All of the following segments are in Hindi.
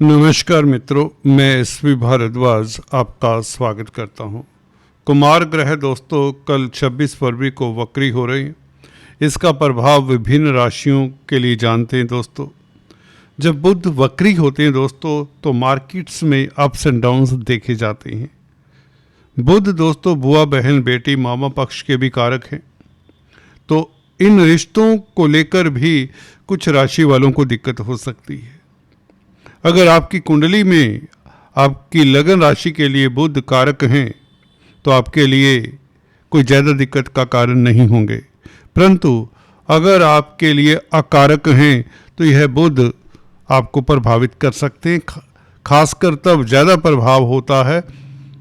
नमस्कार मित्रों, मैं एसवी भारद्वाज आपका स्वागत करता हूं। कुमार ग्रह दोस्तों कल 26 फरवरी को वक्री हो रही है। इसका प्रभाव विभिन्न राशियों के लिए जानते हैं दोस्तों। जब बुध वक्री होते हैं दोस्तों तो मार्केट्स में अप्स एंड डाउन्स देखे जाते हैं। बुध दोस्तों बुआ, बहन, बेटी, मामा पक्ष के भी कारक हैं, तो इन रिश्तों को लेकर भी कुछ राशि वालों को दिक्कत हो सकती है। अगर आपकी कुंडली में आपकी लगन राशि के लिए बुध कारक हैं तो आपके लिए कोई ज़्यादा दिक्कत का कारण नहीं होंगे, परंतु अगर आपके लिए अकारक हैं तो यह बुध आपको प्रभावित कर सकते हैं। खासकर तब ज़्यादा प्रभाव होता है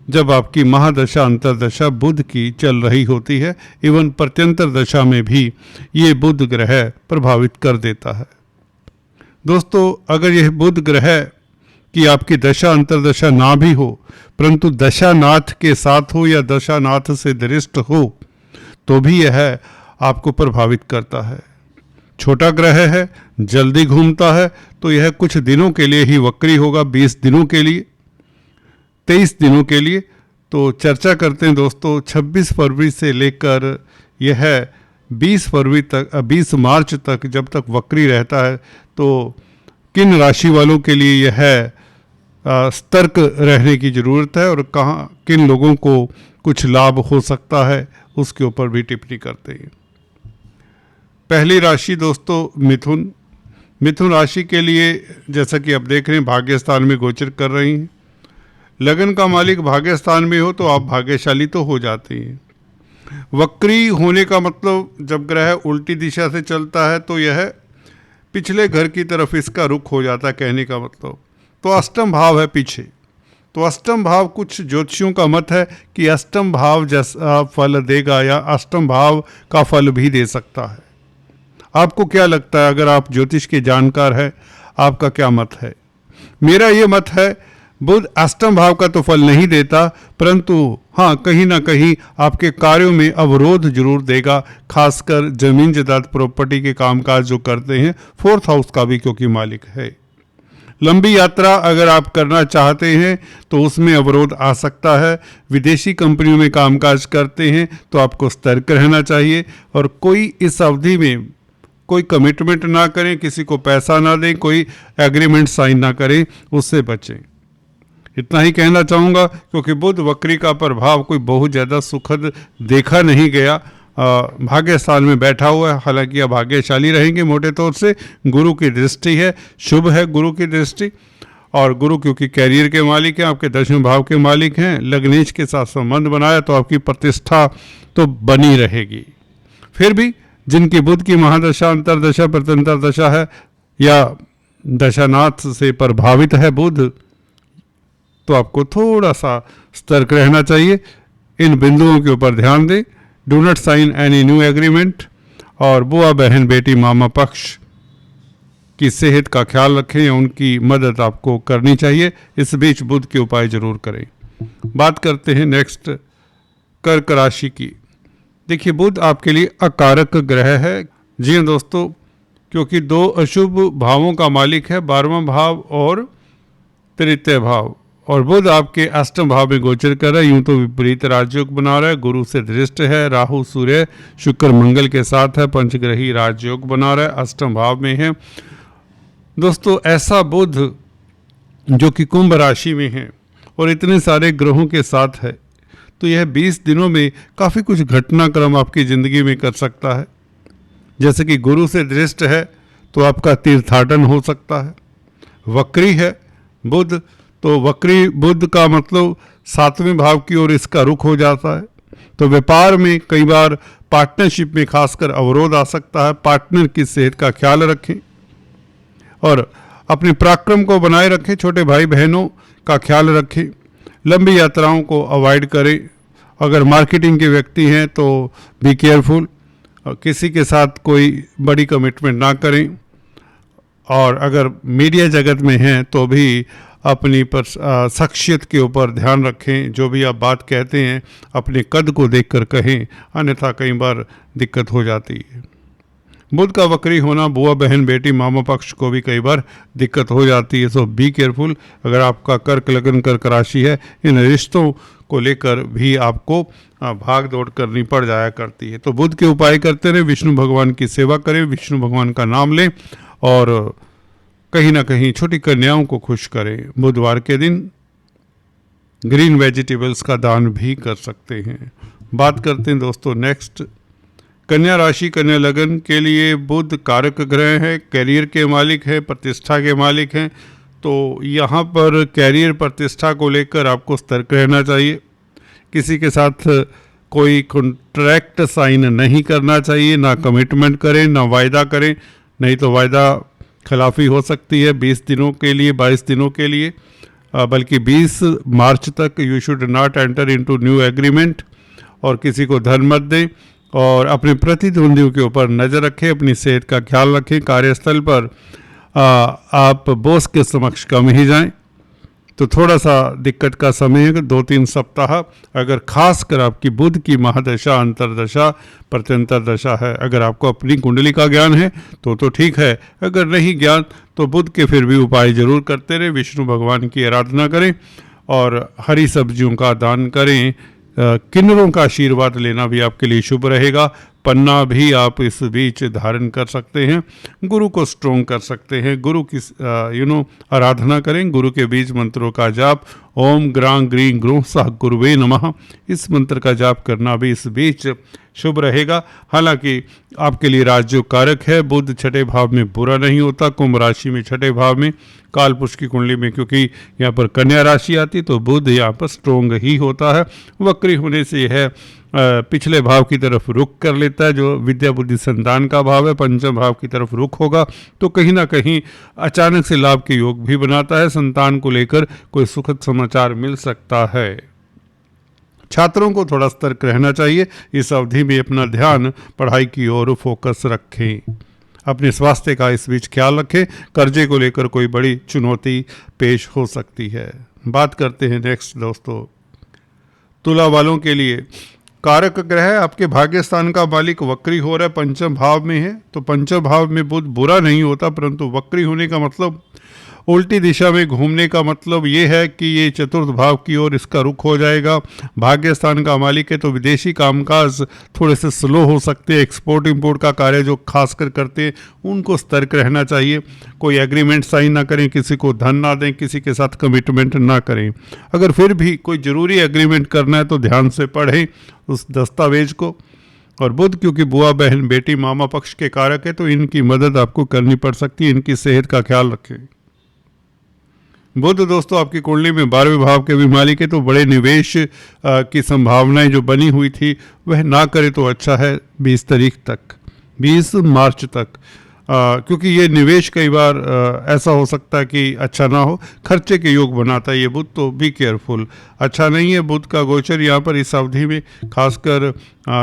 जब आपकी महादशा अंतर्दशा बुध की चल रही होती है। इवन प्रत्यंतर दशा में भी ये बुध ग्रह प्रभावित कर देता है। दोस्तों अगर यह बुध ग्रह की आपकी दशा अंतर्दशा ना भी हो, परंतु दशानाथ के साथ हो या दशानाथ से दृष्ट हो, तो भी यह आपको प्रभावित करता है। छोटा ग्रह है, जल्दी घूमता है, तो यह कुछ दिनों के लिए ही वक्री होगा, 20 दिनों के लिए, 23 दिनों के लिए। तो चर्चा करते हैं दोस्तों 26 फरवरी से लेकर यह 20 फरवरी तक, 20 मार्च तक जब तक वक्री रहता है, तो किन राशि वालों के लिए यह सतर्क रहने की ज़रूरत है और कहाँ किन लोगों को कुछ लाभ हो सकता है, उसके ऊपर भी टिप्पणी करते हैं। पहली राशि दोस्तों मिथुन। मिथुन राशि के लिए जैसा कि आप देख रहे हैं भाग्य स्थान में गोचर कर रही हैं। लगन का मालिक भाग्य स्थान में हो तो आप भाग्यशाली तो हो जाते हैं। वक्री होने का मतलब जब ग्रह उल्टी दिशा से चलता है तो यह पिछले घर की तरफ इसका रुख हो जाता है। कहने का मतलब तो अष्टम भाव है पीछे, तो अष्टम भाव कुछ ज्योतिषियों का मत है कि अष्टम भाव जैसा फल देगा या अष्टम भाव का फल भी दे सकता है। आपको क्या लगता है? अगर आप ज्योतिष के जानकार हैं, आपका क्या मत है? मेरा ये मत है बुध अष्टम भाव का तो फल नहीं देता, परंतु हाँ कहीं ना कहीं आपके कार्यों में अवरोध जरूर देगा। खासकर जमीन जायदाद प्रॉपर्टी के कामकाज जो करते हैं, 4th हाउस का भी क्योंकि मालिक है। लंबी यात्रा अगर आप करना चाहते हैं तो उसमें अवरोध आ सकता है। विदेशी कंपनियों में कामकाज करते हैं तो आपको सतर्क रहना चाहिए और कोई इस अवधि में कोई कमिटमेंट ना करें, किसी को पैसा ना दें, कोई एग्रीमेंट साइन ना करें, उससे बचें। इतना ही कहना चाहूँगा क्योंकि बुध वक्री का प्रभाव कोई बहुत ज़्यादा सुखद देखा नहीं गया। भाग्य स्थान में बैठा हुआ है, हालांकि आप भाग्यशाली रहेंगे। मोटे तौर से गुरु की दृष्टि है, शुभ है गुरु की दृष्टि, और गुरु क्योंकि कैरियर के मालिक हैं, आपके 10वें भाव के मालिक हैं, लग्नेश के साथ संबंध बनाया तो आपकी प्रतिष्ठा तो बनी रहेगी। फिर भी जिनकी बुध की महादशा अंतर्दशा प्रत्यंतर दशा है या दशानाथ से प्रभावित है बुध, तो आपको थोड़ा सा सतर्क रहना चाहिए। इन बिंदुओं के ऊपर ध्यान दें। Do not sign any new agreement, और बुआ, बहन, बेटी, मामा पक्ष की सेहत का ख्याल रखें, उनकी मदद आपको करनी चाहिए। इस बीच बुध के उपाय जरूर करें। बात करते हैं नेक्स्ट कर्क राशि की। देखिए बुध आपके लिए अकारक ग्रह है। जी हाँ दोस्तों, क्योंकि 2 अशुभ भावों का मालिक है, 12वां भाव और तृतीय भाव, और बुध आपके अष्टम भाव में गोचर कर रहा है। यूं तो विपरीत राजयोग बना रहा है, गुरु से दृष्ट है, राहु, सूर्य, शुक्र, मंगल के साथ है, पंचग्रही राजयोग बना रहा है, अष्टम भाव में है। दोस्तों ऐसा बुध जो कि कुंभ राशि में है और इतने सारे ग्रहों के साथ है, तो यह 20 दिनों में काफ़ी कुछ घटनाक्रम आपकी ज़िंदगी में कर सकता है। जैसे कि गुरु से दृष्ट है तो आपका तीर्थाटन हो सकता है। वक्री है बुध, तो वक्री बुध का मतलब 7वें भाव की ओर इसका रुख हो जाता है, तो व्यापार में कई बार पार्टनरशिप में खासकर अवरोध आ सकता है। पार्टनर की सेहत का ख्याल रखें और अपने पराक्रम को बनाए रखें। छोटे भाई बहनों का ख्याल रखें। लंबी यात्राओं को अवॉइड करें। अगर मार्केटिंग के व्यक्ति हैं तो बी केयरफुल, किसी के साथ कोई बड़ी कमिटमेंट ना करें। और अगर मीडिया जगत में हैं तो भी अपनी शख्सियत के ऊपर ध्यान रखें। जो भी आप बात कहते हैं अपने कद को देखकर कहें, अन्यथा कई बार दिक्कत हो जाती है। बुध का वक्री होना बुआ बहन बेटी मामा पक्ष को भी कई बार दिक्कत हो जाती है, सो बी केयरफुल। अगर आपका कर्क लगन कर्क राशि है, इन रिश्तों को लेकर भी आपको भाग दौड़ करनी पड़ जाया करती है। तो बुध के उपाय करते रहे, विष्णु भगवान की सेवा करें, विष्णु भगवान का नाम लें और कहीं ना कहीं छोटी कन्याओं को खुश करें। बुधवार के दिन ग्रीन वेजिटेबल्स का दान भी कर सकते हैं। बात करते हैं दोस्तों नेक्स्ट, कन्या राशि कन्या लगन के लिए बुध कारक ग्रह है, कैरियर के मालिक है, प्रतिष्ठा के मालिक हैं। तो यहाँ पर कैरियर प्रतिष्ठा को लेकर आपको सतर्क रहना चाहिए। किसी के साथ कोई कॉन्ट्रैक्ट साइन नहीं करना चाहिए, ना कमिटमेंट करें ना वायदा करें, नहीं तो वायदा खिलाफी हो सकती है 20 दिनों के लिए 22 दिनों के लिए, बल्कि 20 मार्च तक you should not enter into new agreement. और किसी को धन मत दें और अपने प्रतिद्वंदियों के ऊपर नज़र रखें, अपनी सेहत का ख्याल रखें। कार्यस्थल पर आप बॉस के समक्ष कम ही जाएं, तो थोड़ा सा दिक्कत का समय है 2-3 सप्ताह। अगर खास कर आपकी बुध की महादशा अंतरदशा प्रत्यंतर दशा है, अगर आपको अपनी कुंडली का ज्ञान है तो ठीक है, अगर नहीं ज्ञान तो बुध के फिर भी उपाय जरूर करते रहे। विष्णु भगवान की आराधना करें और हरी सब्जियों का दान करें। किन्नरों का आशीर्वाद लेना भी आपके लिए शुभ रहेगा। पन्ना भी आप इस बीच धारण कर सकते हैं, गुरु को स्ट्रोंग कर सकते हैं, गुरु की आराधना करें, गुरु के बीज मंत्रों का जाप, ओम ग्रां ग्रीं ग्रूं सह गुरुवे नमः, इस मंत्र का जाप करना भी इस बीच शुभ रहेगा। हालांकि आपके लिए राजयोग कारक है, बुध छठे भाव में बुरा नहीं होता, कुंभ राशि में छठे भाव में, कालपुरुष की कुंडली में क्योंकि यहाँ पर कन्या राशि आती तो बुध यहाँ पर स्ट्रोंग ही होता है। वक्री होने से यह पिछले भाव की तरफ रुख कर लेता है, जो विद्या बुद्धि संतान का भाव है, पंचम भाव की तरफ रुख होगा तो कहीं ना कहीं अचानक से लाभ के योग भी बनाता है। संतान को लेकर कोई सुखद समाचार मिल सकता है। छात्रों को थोड़ा सतर्क रहना चाहिए, इस अवधि में अपना ध्यान पढ़ाई की ओर फोकस रखें। अपने स्वास्थ्य का इस बीच ख्याल रखें। कर्जे को लेकर कोई बड़ी चुनौती पेश हो सकती है। बात करते हैं नेक्स्ट दोस्तों, तुला वालों के लिए कारक ग्रह आपके भाग्य स्थान का मालिक वक्री हो रहा है, पंचम भाव में है। तो पंचम भाव में बुध बुरा नहीं होता, परंतु वक्री होने का मतलब उल्टी दिशा में घूमने का मतलब ये है कि ये चतुर्थ भाव की ओर इसका रुख हो जाएगा। भाग्य स्थान का मालिक है तो विदेशी कामकाज थोड़े से स्लो हो सकते हैं। एक्सपोर्ट इंपोर्ट का कार्य जो खासकर करते हैं उनको सतर्क रहना चाहिए। कोई एग्रीमेंट साइन ना करें, किसी को धन ना दें, किसी के साथ कमिटमेंट ना करें। अगर फिर भी कोई ज़रूरी एग्रीमेंट करना है तो ध्यान से पढ़ें उस दस्तावेज को। और बुध क्योंकि बुआ बहन बेटी मामा पक्ष के कारक है तो इनकी मदद आपको करनी पड़ सकती है, इनकी सेहत का ख्याल रखें। बुध दोस्तों आपकी कुंडली में 12वें भाव के भी मालिक है, तो बड़े निवेश की संभावनाएं जो बनी हुई थी वह ना करे तो अच्छा है 20 तारीख तक, 20 मार्च तक, क्योंकि ये निवेश कई बार ऐसा हो सकता है कि अच्छा ना हो, खर्चे के योग बनाता है ये बुध, तो बी केयरफुल। अच्छा नहीं है बुध का गोचर यहाँ पर इस अवधि में, खासकर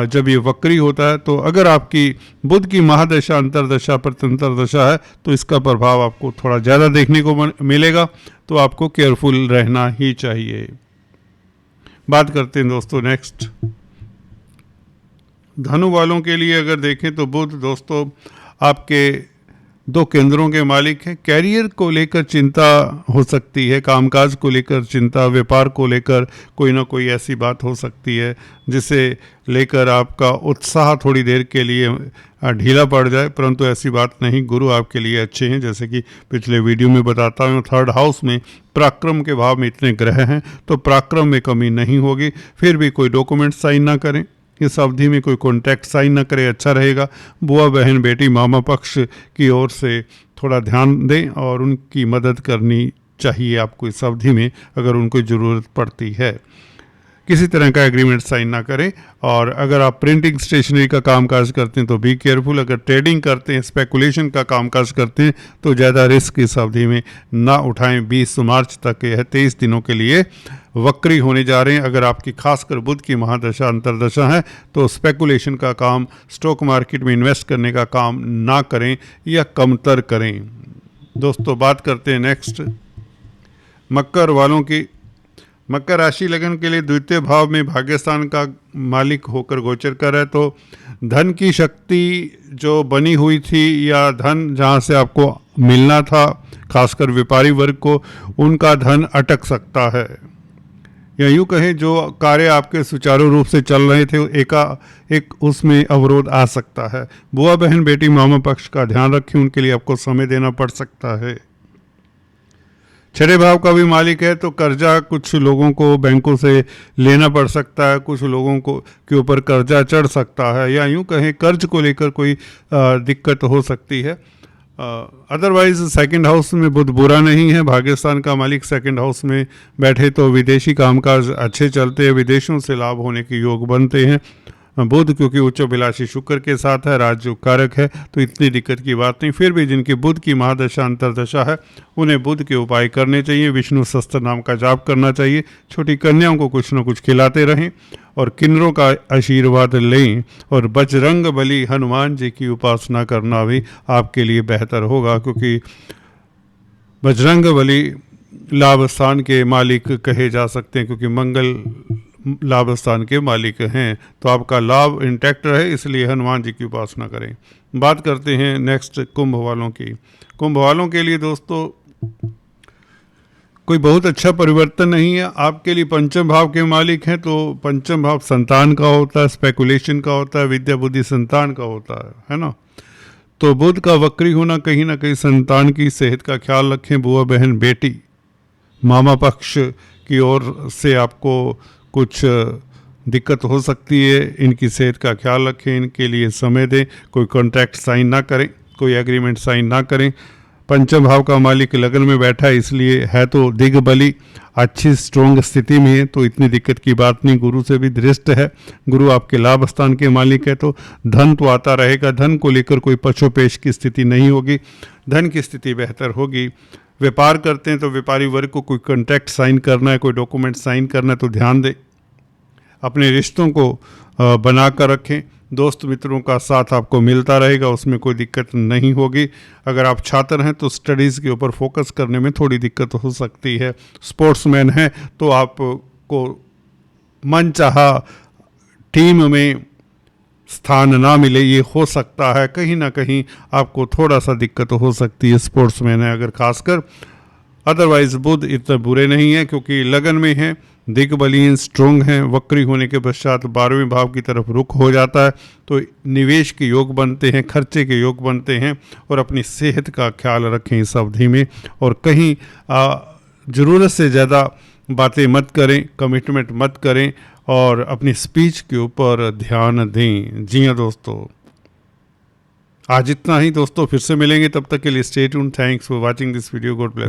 जब ये वक्री होता है। तो अगर आपकी बुध की महादशा अंतरदशा प्रत्यंतर दशा है तो इसका प्रभाव आपको थोड़ा ज़्यादा देखने को मिलेगा, तो आपको केयरफुल रहना ही चाहिए। बात करते हैं दोस्तों नेक्स्ट, धनु वालों के लिए अगर देखें तो बुध दोस्तों आपके 2 केंद्रों के मालिक हैं। कैरियर को लेकर चिंता हो सकती है, कामकाज को लेकर चिंता, व्यापार को लेकर कोई ना कोई ऐसी बात हो सकती है जिसे लेकर आपका उत्साह थोड़ी देर के लिए ढीला पड़ जाए, परंतु ऐसी बात नहीं। गुरु आपके लिए अच्छे हैं, जैसे कि पिछले वीडियो में बताता हूँ। 3rd हाउस में पराक्रम के भाव में इतने ग्रह हैं तो पराक्रम में कमी नहीं होगी। फिर भी कोई डॉक्यूमेंट साइन ना करें, इस अवधि में कोई कॉन्ट्रैक्ट साइन ना करें, अच्छा रहेगा। बुआ बहन बेटी मामा पक्ष की ओर से थोड़ा ध्यान दें और उनकी मदद करनी चाहिए आपको इस अवधि में अगर उनको ज़रूरत पड़ती है। किसी तरह का एग्रीमेंट साइन ना करें। और अगर आप प्रिंटिंग स्टेशनरी का कामकाज करते हैं तो बी केयरफुल। अगर ट्रेडिंग करते हैं, स्पेकुलेशन का कामकाज करते हैं तो ज़्यादा रिस्क इस अवधि में ना उठाएं। 20 मार्च तक यह 23 दिनों के लिए वक्री होने जा रहे हैं। अगर आपकी खासकर बुध की महादशा अंतरदशा है तो स्पेकुलेशन का काम, स्टॉक मार्केट में इन्वेस्ट करने का काम ना करें या कमतर करें। दोस्तों बात करते हैं नेक्स्ट, मकर वालों की। मकर राशि लगन के लिए द्वितीय भाव में भाग्यस्थान का मालिक होकर गोचर कर है, तो धन की शक्ति जो बनी हुई थी या धन जहाँ से आपको मिलना था, खासकर व्यापारी वर्ग को, उनका धन अटक सकता है। या यूँ कहें जो कार्य आपके सुचारू रूप से चल रहे थे एक उसमें अवरोध आ सकता है। बुआ बहन बेटी मामा पक्ष का ध्यान रखें, उनके लिए आपको समय देना पड़ सकता है। छठे भाव का भी मालिक है, तो कर्जा कुछ लोगों को बैंकों से लेना पड़ सकता है, कुछ लोगों को के ऊपर कर्जा चढ़ सकता है, या यूँ कहें कर्ज को लेकर कोई दिक्कत हो सकती है। अदरवाइज सेकंड हाउस में बुध बुरा नहीं है, भाग्यस्थान का मालिक सेकंड हाउस में बैठे तो विदेशी कामकाज अच्छे चलते हैं, विदेशों से लाभ होने के योग बनते हैं। बुध क्योंकि उच्चाभिलाषी शुक्र के साथ है, राजयोग कारक है, तो इतनी दिक्कत की बात नहीं। फिर भी जिनकी बुध की महादशा अंतरदशा है उन्हें बुध के उपाय करने चाहिए, विष्णु सहस्त्र नाम का जाप करना चाहिए, छोटी कन्याओं को कुछ न कुछ खिलाते रहें और किन्नरों का आशीर्वाद लें, और बजरंग बली हनुमान जी की उपासना करना भी आपके लिए बेहतर होगा, क्योंकि बजरंग बली लाभ स्थान के मालिक कहे जा सकते हैं, क्योंकि मंगल लाभ स्थान के मालिक हैं। तो आपका लाभ इंटैक्ट रहे, इसलिए हनुमान जी की उपासना करें। बात करते हैं नेक्स्ट कुंभ वालों की। कुंभ वालों के लिए दोस्तों कोई बहुत अच्छा परिवर्तन नहीं है। आपके लिए पंचम भाव के मालिक हैं, तो पंचम भाव संतान का होता है, स्पेकुलेशन का होता है, विद्या बुद्धि संतान का होता है ना। तो बुध का वक्री होना कहीं ना कहीं संतान की सेहत का ख्याल रखें। बुआ बहन बेटी मामा पक्ष की ओर से आपको कुछ दिक्कत हो सकती है, इनकी सेहत का ख्याल रखें, इनके लिए समय दें, कोई कॉन्ट्रैक्ट साइन ना करें, कोई एग्रीमेंट साइन ना करें। पंचम भाव का मालिक लगन में बैठा है, इसलिए है तो दिग्बली अच्छी स्ट्रोंग स्थिति में है, तो इतनी दिक्कत की बात नहीं। गुरु से भी दृष्ट है, गुरु आपके लाभ स्थान के मालिक है, तो धन तो आता रहेगा, धन को लेकर कोई पछोपेश की स्थिति नहीं होगी, धन की स्थिति बेहतर होगी। व्यापार करते हैं तो व्यापारी वर्ग को कोई कॉन्ट्रैक्ट साइन करना है, कोई डॉक्यूमेंट साइन करना है, तो ध्यान दें, अपने रिश्तों को बना कर रखें। दोस्त मित्रों का साथ आपको मिलता रहेगा, उसमें कोई दिक्कत नहीं होगी। अगर आप छात्र हैं तो स्टडीज़ के ऊपर फोकस करने में थोड़ी दिक्कत हो सकती है। स्पोर्ट्समैन हैं तो आपको मनचाहा टीम में स्थान ना मिले, ये हो सकता है, कहीं ना कहीं आपको थोड़ा सा दिक्कत हो सकती है, स्पोर्ट्समैन है अगर खासकर। अदरवाइज बुध इतने बुरे नहीं है, क्योंकि लगन में है, दिग्बलीन स्ट्रोंग हैं, वक्री होने के पश्चात 12वें भाव की तरफ रुख हो जाता है, तो निवेश के योग बनते हैं, खर्चे के योग बनते हैं, और अपनी सेहत का ख्याल रखें इस अवधि में, और कहीं ज़रूरत से ज़्यादा बातें मत करें, कमिटमेंट मत करें, और अपनी स्पीच के ऊपर ध्यान दें। जी हाँ दोस्तों, आज इतना ही दोस्तों, फिर से मिलेंगे, तब तक के लिए stay tuned. Thanks for watching this video, God bless.